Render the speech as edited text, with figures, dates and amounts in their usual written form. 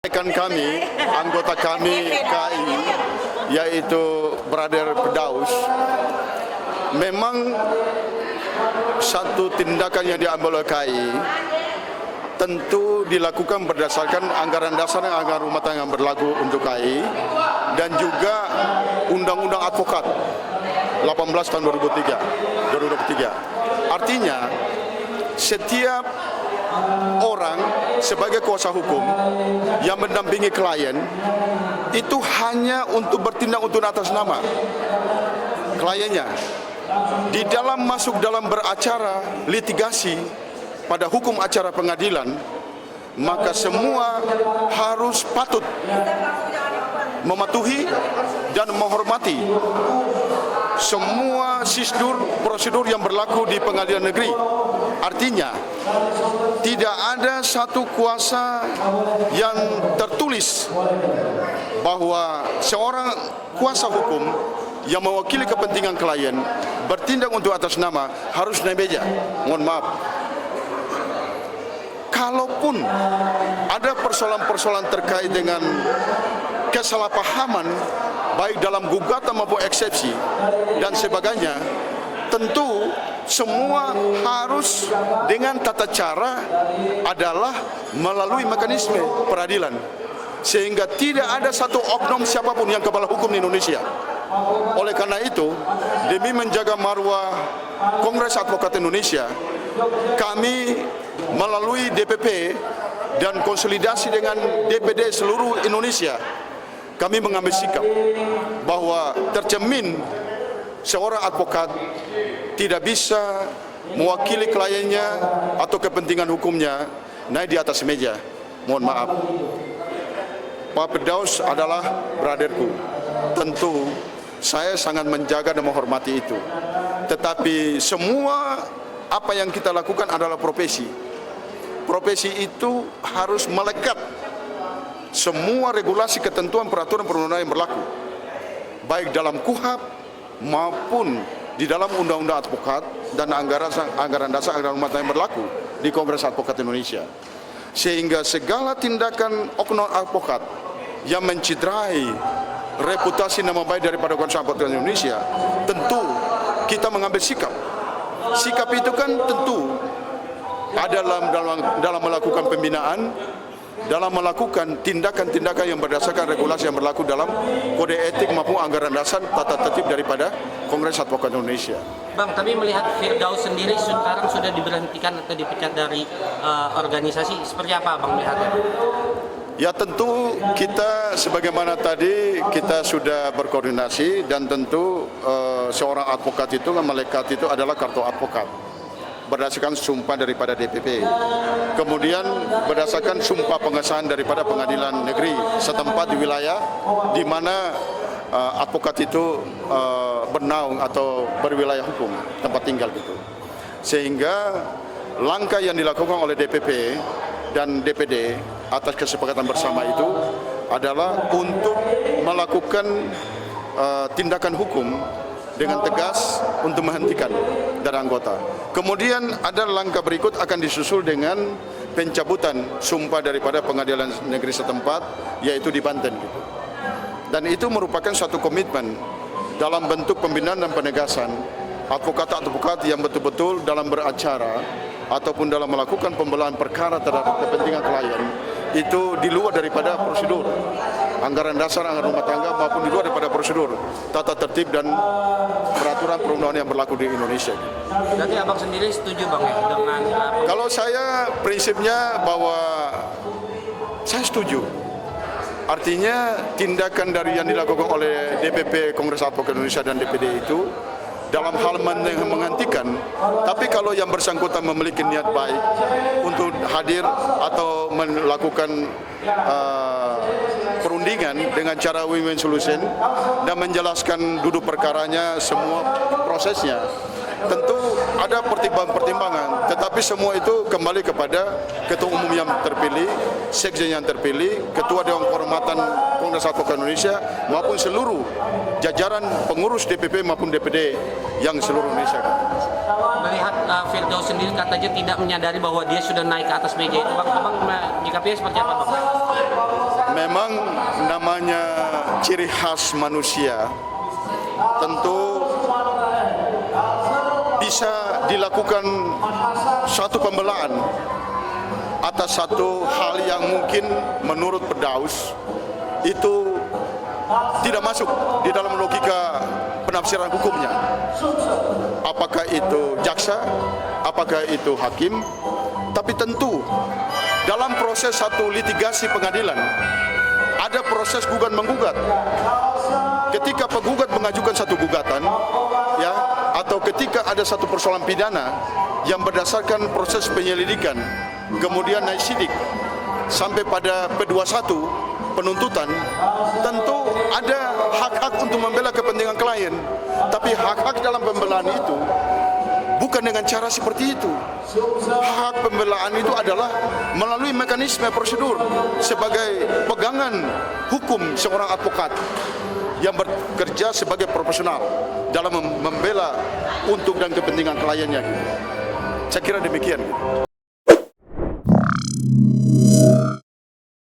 Rekan kami, anggota kami KI, yaitu Brother Firdaus, memang satu tindakan yang diambil oleh KI tentu dilakukan berdasarkan anggaran dasar dan anggaran rumah tangga yang berlaku untuk KI dan juga Undang-Undang Advokat 18 tahun 2023. Artinya, setiap orang sebagai kuasa hukum yang mendampingi klien itu hanya untuk bertindak untuk atas nama kliennya. Di dalam masuk dalam beracara litigasi pada hukum acara pengadilan, maka semua harus patut mematuhi dan menghormati semua prosedur yang berlaku di pengadilan negeri. Artinya, tidak ada satu kuasa yang tertulis bahwa seorang kuasa hukum yang mewakili kepentingan klien bertindak untuk atas nama harus naik meja. Mohon maaf. Kalaupun ada persoalan-persoalan terkait dengan kesalahpahaman baik dalam gugatan maupun eksepsi dan sebagainya, tentu semua harus dengan tata cara adalah melalui mekanisme peradilan, sehingga tidak ada satu oknum siapapun yang kepala hukum di Indonesia. Oleh karena itu, demi menjaga marwah Kongres Advokat Indonesia, kami melalui DPP dan konsolidasi dengan DPD seluruh Indonesia, kami mengambil sikap bahwa tercermin seorang advokat tidak bisa mewakili kliennya atau kepentingan hukumnya naik di atas meja. Mohon maaf, Pak Firdaus adalah brotherku. Tentu saya sangat menjaga dan menghormati itu. Tetapi semua apa yang kita lakukan adalah profesi. Profesi itu harus melekat semua regulasi, ketentuan, peraturan perundang-undangan yang berlaku, baik dalam KUHAP maupun di dalam Undang-Undang Advokat dan anggaran dasar anggaran rumah tangga yang berlaku di Kongres Advokat Indonesia. Sehingga segala tindakan oknum advokat yang menciderai reputasi nama baik daripada Kongres Advokat Indonesia, tentu kita mengambil sikap. Sikap itu kan tentu ada dalam melakukan pembinaan, dalam melakukan tindakan-tindakan yang berdasarkan regulasi yang berlaku dalam kode etik maupun anggaran dasar tata tertib daripada Kongres Advokat Indonesia. Bang, tapi melihat Firdaus sendiri sekarang sudah diberhentikan atau dipecat dari organisasi, seperti apa Bang melihatnya? Ya tentu kita sebagaimana tadi kita sudah berkoordinasi dan tentu seorang advokat itu melekat itu adalah kartu advokat berdasarkan sumpah daripada DPP, kemudian berdasarkan sumpah pengesahan daripada pengadilan negeri setempat di wilayah di mana advokat itu bernaung atau berwilayah hukum tempat tinggal gitu. Sehingga langkah yang dilakukan oleh DPP dan DPD atas kesepakatan bersama itu adalah untuk melakukan tindakan hukum dengan tegas untuk menghentikan dari anggota. Kemudian ada langkah berikut akan disusul dengan pencabutan sumpah daripada pengadilan negeri setempat, yaitu di Banten gitu. Dan itu merupakan suatu komitmen dalam bentuk pembinaan dan penegasan advokat-advokat yang betul-betul dalam beracara ataupun dalam melakukan pembelaan perkara terhadap kepentingan klien itu di luar daripada prosedur anggaran dasar, anggaran rumah tangga maupun di luar daripada prosedur tata tertib dan peraturan perundang-undangan yang berlaku di Indonesia. Berarti Abang sendiri setuju Bang ya dengan Kalau saya prinsipnya bahwa saya setuju. Artinya tindakan dari yang dilakukan oleh DPP Kongres Advokat Indonesia dan DPD itu dalam hal menghentikan, tapi kalau yang bersangkutan memiliki niat baik untuk hadir atau melakukan perundingan dengan cara win-win solution dan menjelaskan duduk perkaranya semua prosesnya, tentu ada pertimbangan-pertimbangan, tetapi semua itu kembali kepada Ketua Umum yang terpilih, Sekjen yang terpilih, Ketua Dewan Kehormatan Kongres Advokat Indonesia maupun seluruh jajaran pengurus DPP maupun DPD yang seluruh Indonesia. melihat Firdaus sendiri katanya tidak menyadari bahwa dia sudah naik ke atas meja itu, Bang. Abang menyikapinya seperti apa, Bang? Memang namanya ciri khas manusia tentu bisa dilakukan suatu pembelaan atas satu hal yang mungkin menurut Firdaus itu tidak masuk di dalam logika penafsiran hukumnya. Apakah itu jaksa, apakah itu hakim, tapi tentu dalam proses satu litigasi pengadilan ada proses gugat-menggugat. Ketika penggugat mengajukan satu gugatan, ya, atau ketika ada satu persoalan pidana yang berdasarkan proses penyelidikan, kemudian naik sidik sampai pada P21 penuntutan, tentu ada hak-hak untuk membela kepentingan klien. Tapi hak-hak dalam pembelaan itu bukan dengan cara seperti itu. Hak pembelaan itu adalah melalui mekanisme prosedur sebagai pegangan hukum seorang advokat yang bekerja sebagai profesional dalam membela untuk dan kepentingan kliennya. Saya kira demikian.